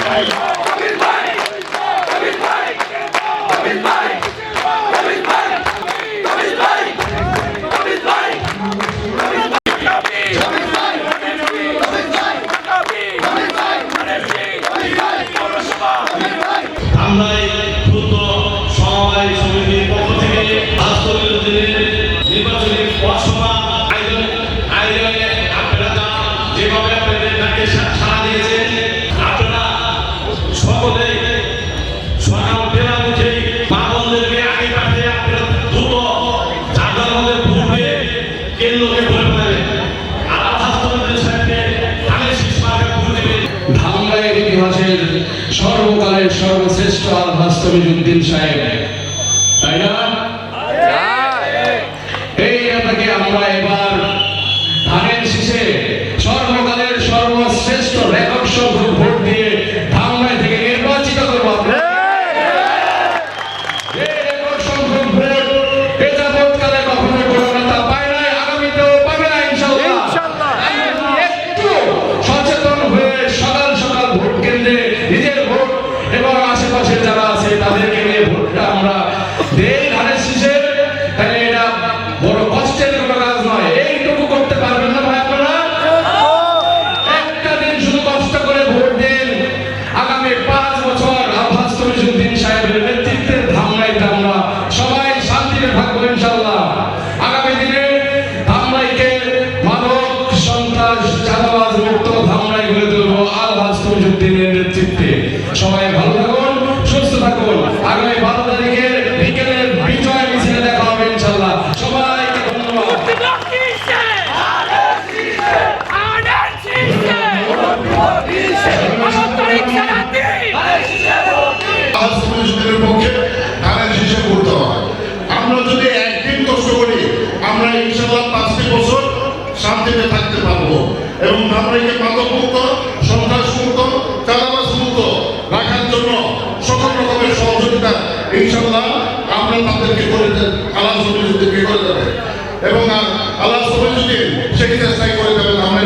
আমরা দ্রুত সমবায় সমিতির পক্ষ থেকে নির্বাচনী পথসভা আয়োজনে আপনারা যেভাবে আপনাদের ডাকে সাড়া দিয়েছেন, আপনারা সকলেই সকাল বেলা উঠে মা বোনদেরকে আগে পাঠিয়ে আপনারা দ্রুত যাদের মধ্যে ভোটে কেন্দ্রকে ভোট দেবেন। ধামরাইয়ের ইতিহাসের সর্বকালের সর্বশ্রেষ্ঠ আলহাজ তমিজউদ্দিন সাহেব, তাই না? এই নেতাকে আমরা এবার ধানের শীষে সর্বকালের সর্বশ্রেষ্ঠ রেকর্ড সংখ্যক ভোট দিয়ে ধামরাই থেকে নির্বাচিত করবো। রেকর্ড সংখ্যক ভোট এ যাবৎকালে কখনো কোনো নেতা পায় নাই, আগামীতেও পাবে না ইনশাআল্লাহ। একটু সচেতন হয়ে সকাল সকাল ভোট কেন্দ্রে নিজের ভোট এবং আশেপাশে যারা আছে তাদেরকে নিয়ে ভোটটা আমরা দেই ধানের শীষে। তাহলে এটা বড় কষ্টের কোনো কাজ নয়। এইটুকু করতে পারবেন না ভাই আপনারা? একটা দিন শুধু কষ্ট করে ভোট দিন। আগামী 5 বছর আলহাজ তমিজউদ্দিন সাহেবের নেতৃত্বে ধামরাইতে আমরা সবাই শান্তিতে থাকবো ইনশাআল্লাহ। আগামী দিনে ধামরাইকে মাদক সন্ত্রাস চাঁদাবাজ মুক্ত ধামরাই গড়ে তুলবো আলহাজ তমিজউদ্দিনের নেতৃত্বে। সবাই ভালো থাকুন, সুস্থ থাকুন। আগামী 12 তারিখের বিকেলের বিজয় মিছিলে দেখা হবে ইনশাআল্লাহ। সবাইকে ধন্যবাদ। আমরা যদি একদিন কষ্ট করি আমরা ইনশাআল্লাহ 5টি বছর শান্তিতে থাকতে পারবো এবং ধামরাইকে মাদক মুক্ত, সন্ত্রাস মুক্ত, চাঁদাবাজ মুক্ত রাখার জন্য সকল রকমের সহযোগিতা ইনশাআল্লাহ আমরা তাদেরকে করে দেব। আলহাজ তমিজউদ্দিনকে করে দেবে এবং আলহাজ তমিজউদ্দিন সেই চেষ্টাই করে দেবেন। আমরা